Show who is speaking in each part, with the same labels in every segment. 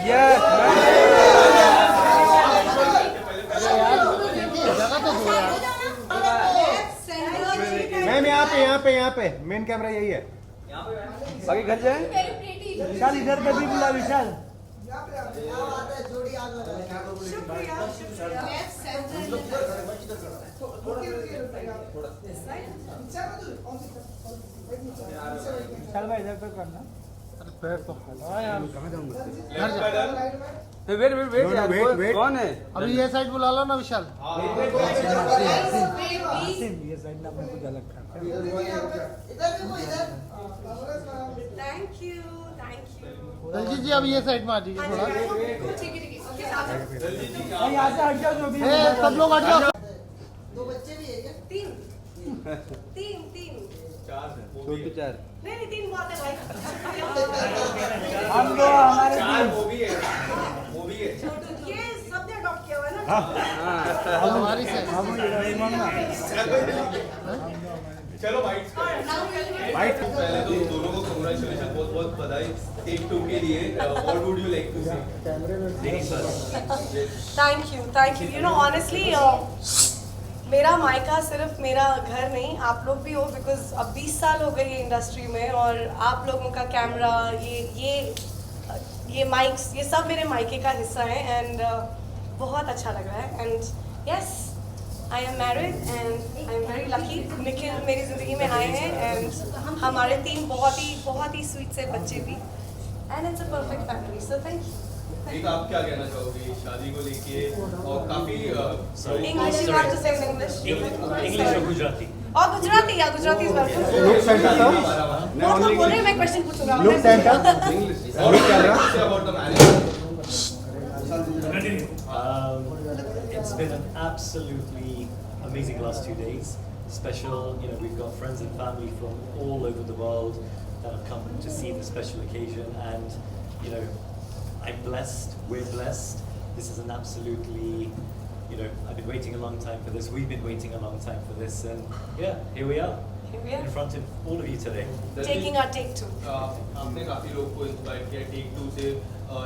Speaker 1: Yes ma'am, यहाँ पे main camera यही है। बाकी घर जाए।
Speaker 2: विशाल इधर पे भी बुला विशाल। विशाल भाई इधर पे करना। अरे पैर तो हाँ यार कहाँ जाऊँगा?
Speaker 1: वेट कौन है?
Speaker 2: अभी ये साइड बुला लो ना विशाल। ये साइड ना अपने को अलग कर।
Speaker 3: Thank you.
Speaker 2: दलजीत जी अभी ये साइड में आ जाइए थोड़ा।
Speaker 3: ठीक
Speaker 2: यहाँ से हट जाओ जो भी है, सब लोग हट जाओ।
Speaker 4: दो बच्चे भी है क्या?
Speaker 3: तीन
Speaker 1: 4
Speaker 3: नहीं 3 बहुत है भाई।
Speaker 2: हम लोग हमारे
Speaker 1: वो भी है।
Speaker 3: ये सबने अडॉप्ट किया हुआ है ना।
Speaker 2: हमारी से हम
Speaker 1: चलो बाइट पहले तो दोनों को कांग्रेचुलेशन, बहुत बहुत बधाई टेक 2 के लिए। What would you like to say?
Speaker 3: Thank you. You know honestly मेरा मायका सिर्फ मेरा घर नहीं, आप लोग भी हो, बिकॉज अब 20 साल हो गए ये इंडस्ट्री में, और आप लोगों का कैमरा, ये माइक्स, ये सब मेरे मायके का हिस्सा है। एंड बहुत अच्छा लग रहा है। And yes, I am married and I am very lucky. Nikhil मेरी ज़िंदगी में आए हैं एंड हमारे 3 बहुत ही स्वीट से बच्चे भी, and it's a perfect family. So thank you.
Speaker 1: एक आप क्या कहना चाहोगे शादी को लेके? और काफी
Speaker 3: English, you have to say in English.
Speaker 5: English or Gujarati?
Speaker 3: और गुजराती, या गुजराती इस बार
Speaker 1: लुक सेंटर सर,
Speaker 3: वो तो बोल रहे हैं, मैं क्वेश्चन पूछूंगा।
Speaker 1: लुक सेंटर इंग्लिश और camera about the marriage.
Speaker 5: It's been an absolutely amazing last 2 days. Special, we've got friends and family from all over the world that have come to see the special occasion, and I'm blessed. We're blessed. This is an absolutely, I've been waiting a long time for this. We've been waiting a long time for this, and yeah, here we are.
Speaker 3: Here we are.
Speaker 5: In front of all of you today.
Speaker 3: Taking our take 2.
Speaker 1: आपने काफी लोगों को inspire किया take 2 से।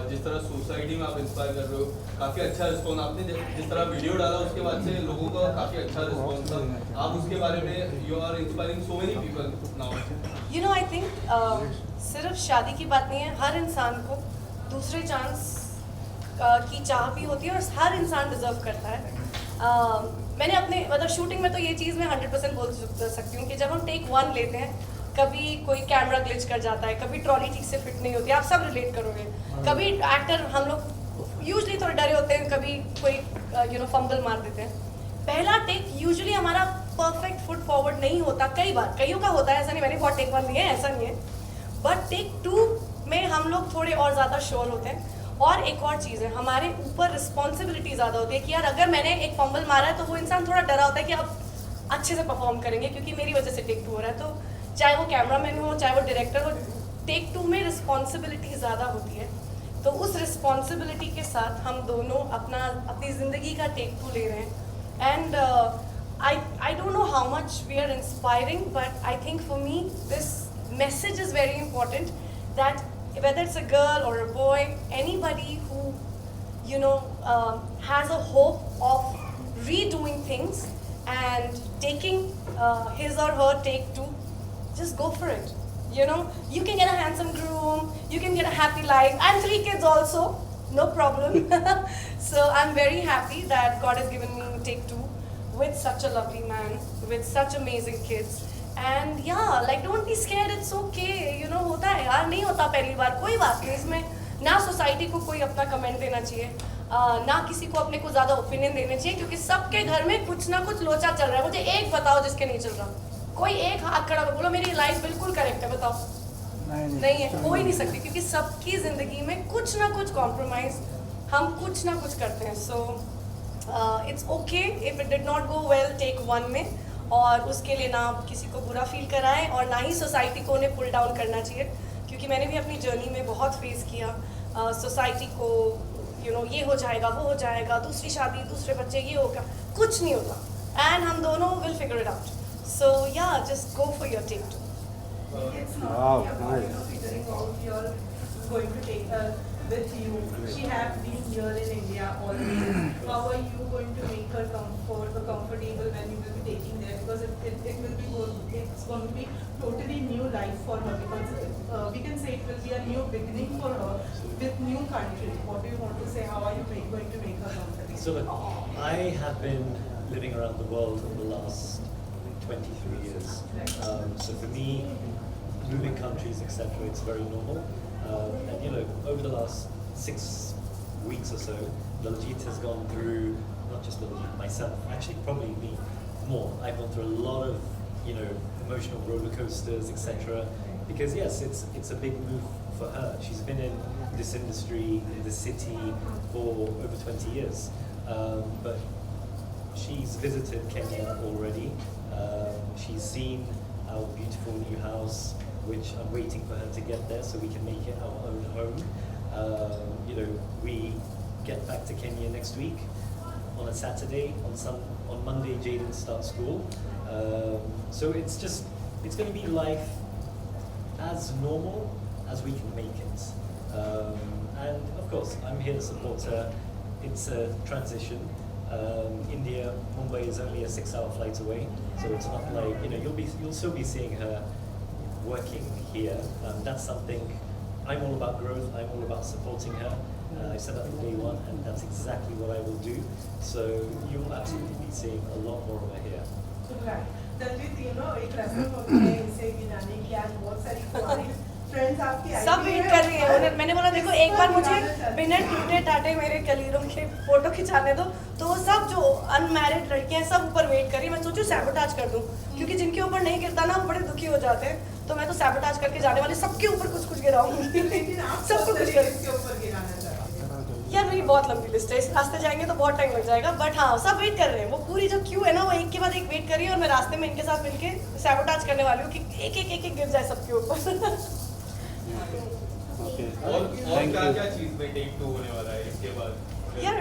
Speaker 1: जिस तरह society में आप इंस्पायर कर रहे हो, काफी अच्छा रिस्पॉन्स। आपने जिस तरह वीडियो डाला उसके बाद से लोगों का काफी अच्छा रिस्पॉन्स था। आप उसके बारे में, you are inspiring so many people now.
Speaker 3: I think सिर्फ शादी की बात नहीं है, हर इंसान को दूसरे चांस की चाह भी होती है, और हर इंसान डिजर्व करता है। मैंने अपने शूटिंग में तो ये चीज़ मैं 100% बोल सकती हूँ कि जब हम टेक 1 लेते हैं, कभी कोई कैमरा ग्लिच कर जाता है, कभी ट्रॉली ठीक से फिट नहीं होती, आप सब रिलेट करोगे। कभी एक्टर, हम लोग यूजुअली थोड़े डरे होते हैं, कभी कोई फंबल मार देते हैं। पहला टेक यूजुअली हमारा परफेक्ट फुट फॉरवर्ड नहीं होता, कई बार कईयों का होता है, ऐसा नहीं, मैंने बहुत टेक 1 लिए है, ऐसा नहीं है। बट टेक 2 में हम लोग थोड़े और ज़्यादा श्योर होते हैं। और एक और चीज़ है, हमारे ऊपर रिस्पॉन्सिबिलिटी ज़्यादा होती है कि यार अगर मैंने एक फंबल मारा है तो वो इंसान थोड़ा डरा होता है कि अब अच्छे से परफॉर्म करेंगे, क्योंकि मेरी वजह से टेक 2 हो रहा है। तो चाहे वो कैमरामैन हो, चाहे वो डायरेक्टर हो, टेक 2 में रिस्पॉन्सिबिलिटी ज़्यादा होती है। तो उस रिस्पॉन्सिबिलिटी के साथ हम दोनों अपनी ज़िंदगी का टेक 2 ले रहे हैं। And I don't know how much we are inspiring, but I think for me this message is very important, that whether it's a girl or a boy, anybody who has a hope of redoing things and taking his or her take 2, just go for it. You can get a handsome groom, you can get a happy life, and 3 kids also, no problem. So I'm very happy that God has given me take 2 with such a lovely man, with such amazing kids. And yeah, don't be scared, it's okay. होता है यार, नहीं होता पहली बार, कोई बात नहीं। इसमें ना सोसाइटी को कोई अपना कमेंट देना चाहिए, ना किसी को अपने को ज़्यादा ओपिनियन देने चाहिए, क्योंकि सबके घर में कुछ ना कुछ लोचा चल रहा है। मुझे एक बताओ जिसके नहीं चल रहा, कोई एक हाथ खड़ा बोलो मेरी लाइफ बिल्कुल करेक्ट है, बताओ। नहीं है, हो ही नहीं सकती, क्योंकि सबकी ज़िंदगी में कुछ ना कुछ कॉम्प्रोमाइज़ हम कुछ ना कुछ करते हैं। So it's okay if it did not go well take 1 में, और उसके लिए ना किसी को बुरा फील कराएं, और ना ही सोसाइटी को उन्हें पुल डाउन करना चाहिए, क्योंकि मैंने भी अपनी जर्नी में बहुत फेस किया सोसाइटी को, ये हो जाएगा, वो हो जाएगा, दूसरी शादी, दूसरे बच्चे, ये होगा, कुछ नहीं होता। एंड हम दोनों will figure it out. So yeah, just go for your take 2।
Speaker 4: Going to take
Speaker 6: with you. She has been here in India always. How are you going to make her comfortable when you will be taking there? Because it will be it's going to be totally new life for her. Because we can say it will be a new beginning for her with new country. What do you want to say? How are you going to make her comfortable?
Speaker 5: So look, I have been living around the world for the last 23 years. So for me, moving countries, etc., it's very normal. And you know, over the last 6 weeks or so, Daljit has gone through, not just Daljit, myself, actually probably me more. I've gone through a lot of, you know, emotional roller coasters, etc. Because yes, it's a big move for her. She's been in this industry, in this city for over 20 years. But she's visited Kenya already. She's seen our beautiful new house, which I'm waiting for her to get there so we can make it our own home. You know, we get back to Kenya next week on a Saturday. On Monday, Jaden starts school. So it's going to be life as normal as we can make it. And of course, I'm here to support her. It's a transition. India, Mumbai is only a 6-hour flight away, so it's not like, you know, you'll still be seeing her working here. That's something I'm all about growth. I'm all about supporting her. I said that from day one, and that's exactly what I will do. So you'll absolutely be seeing a lot more of her here.
Speaker 6: Right. Daljit, you know, एक रस्म होती है इसे गिनाने की, आज बहुत सारी कुमारी friends आपकी आई
Speaker 3: सब वेट कर रही है। मैंने बोला देखो एक बार मुझे बिना टूटे टाटे मेरे कलीरों के फोटो खिंचाने दो, तो वो सब जो अनमैरिड लड़कियां हैं सब ऊपर वेट कर रही है। मैं सोचूं सैबोटाज कर दूं, क्योंकि जिनके ऊपर नहीं गिरता ना वो बड़े दुखी हो जाते हैं। तो मैं तो सैबोटाज करके जाने वाली सबके ऊपर कुछ कुछ गिराऊंगी।
Speaker 6: लेकिन आप
Speaker 3: सबको कुछ
Speaker 6: इसके ऊपर गिराना चाहते हैं।
Speaker 3: यार मेरी बहुत लंबी लिस्ट है, इस रास्ते जाएंगे तो बहुत टाइम लग जाएगा। बट हाँ, सब वेट कर रहे हैं। वो पूरी जो क्यू है ना, वो एक के बाद एक वेट कर रही है, और मैं रास्ते में इनके साथ मिलके सैबोटाज करने वाली हूँ कि एक गिर जाए सबके ऊपर।
Speaker 1: और क्या चीज में टेक 2 होने वाला है इसके बाद?
Speaker 3: यार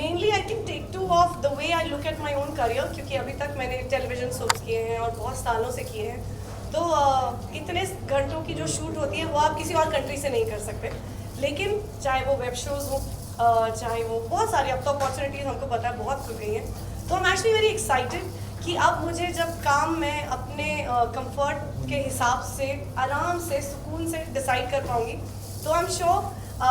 Speaker 3: mainly I think take 2 of the way I look at my own career, क्योंकि अभी तक मैंने टेलीविजन शोज किए हैं और बहुत सालों से किए हैं। तो इतने घंटों की जो शूट होती है वो आप किसी और कंट्री से नहीं कर सकते। लेकिन चाहे वो वेब शोज़ हो, चाहे वो बहुत सारी, अब तो अपॉर्चुनिटीज़ हमको पता है बहुत खुल गई हैं। तो I am actually very excited कि अब मुझे जब काम मैं अपने कंफर्ट के हिसाब से आराम से सुकून से डिसाइड कर पाऊँगी, तो आई एम श्योर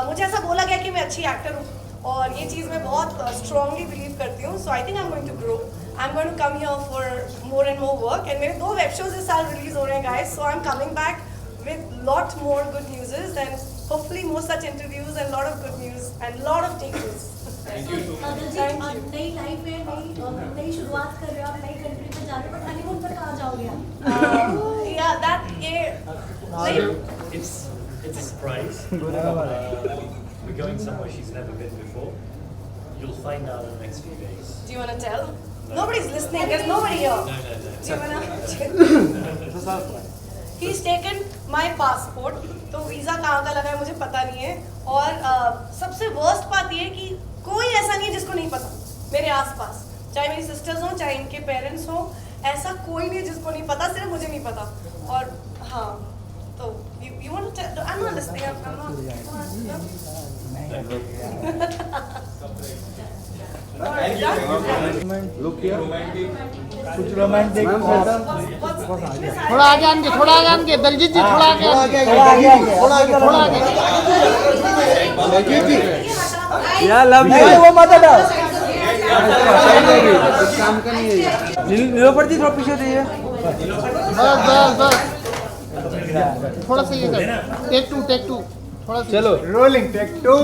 Speaker 3: मुझे ऐसा बोला गया कि मैं अच्छी एक्टर हूँ, और ये चीज़ मैं बहुत स्ट्रांगली बिलीव करती हूँ। So I think I am going to grow, I am going to come here for more and more work. And मेरे 2 वेब शोज इस साल रिलीज हो रहे हैं guys, so I am coming back with lot more good news and hopefully more such interviews and lot of good news and lot of takers.
Speaker 1: Thank you so much.
Speaker 3: Thank you.
Speaker 7: नई life में नई शुरुआत कर रहे हो आप, नई country में जा रहे हो, बट हनीमून पर कहाँ जाओगे आप?
Speaker 3: Yeah, that
Speaker 5: So it's a surprise. We're going somewhere she's never been before. You'll find out in the next few days.
Speaker 3: do you want to tell? Nobody's listening, there's nobody here.
Speaker 5: No.
Speaker 3: Do you want to? He's taken my passport, तो visa कहाँ का लगा है मुझे पता नहीं है। और सबसे वर्स्ट बात ये है कि कोई ऐसा नहीं है जिसको नहीं पता मेरे आसपास, चाहे मेरी सिस्टर्स हों, चाहे इनके पेरेंट्स हों, ऐसा कोई नहीं है जिसको नहीं पता, सिर्फ मुझे नहीं पता। और हाँ, तो you want to tell? I'm not listening. I'm not.
Speaker 1: Look here. Romantic.
Speaker 2: कुछ रोमांटिक
Speaker 3: थोड़ा आगे आएंगे,
Speaker 4: थोड़ा आगे आएंगे दलजीत जी, थोड़ा आगे दलजीत जी।
Speaker 2: या लव यू वो मत हटाओ,
Speaker 4: काम का नहीं है।
Speaker 2: नीलोफर जी थोड़ा पीछे रहिए।
Speaker 4: बस थोड़ा सा ये कर, टेक टू थोड़ा सा।
Speaker 2: चलो rolling, take 2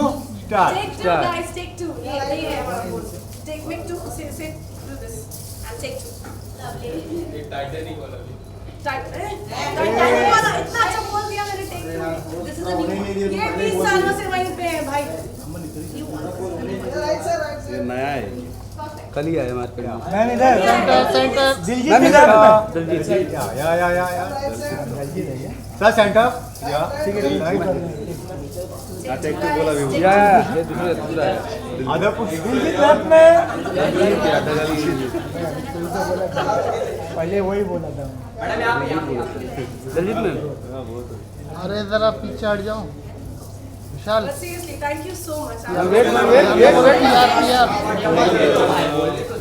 Speaker 2: start.
Speaker 3: Take 2 guys, take 2. ये हमारा बोल। Take make 2. Say do this and take 2.
Speaker 1: ये टाइटैनिक वाला भी।
Speaker 3: टाइटैनिक वाला इतना अच्छा बोल दिया मैंने, take 2. This is a new. ये 20 सालों से वहीं पे है भाई।
Speaker 8: ये नया है, कल ही आया मार्केट में।
Speaker 2: मैम इधर
Speaker 4: सेंटर
Speaker 2: दिलजीत इधर दिलजीत या सर सेंटर या ठीक है।
Speaker 8: टेक 2 बोला भी
Speaker 2: या
Speaker 8: ये दूसरा है।
Speaker 2: आधा पुश दिलजीत लेफ्ट में, पहले वही बोला था
Speaker 8: दलजीत में।
Speaker 4: अरे जरा पीछे हट जाओ। चल
Speaker 3: But seriously, thank you so much.
Speaker 2: Wait, wait, wait, wait.
Speaker 4: यार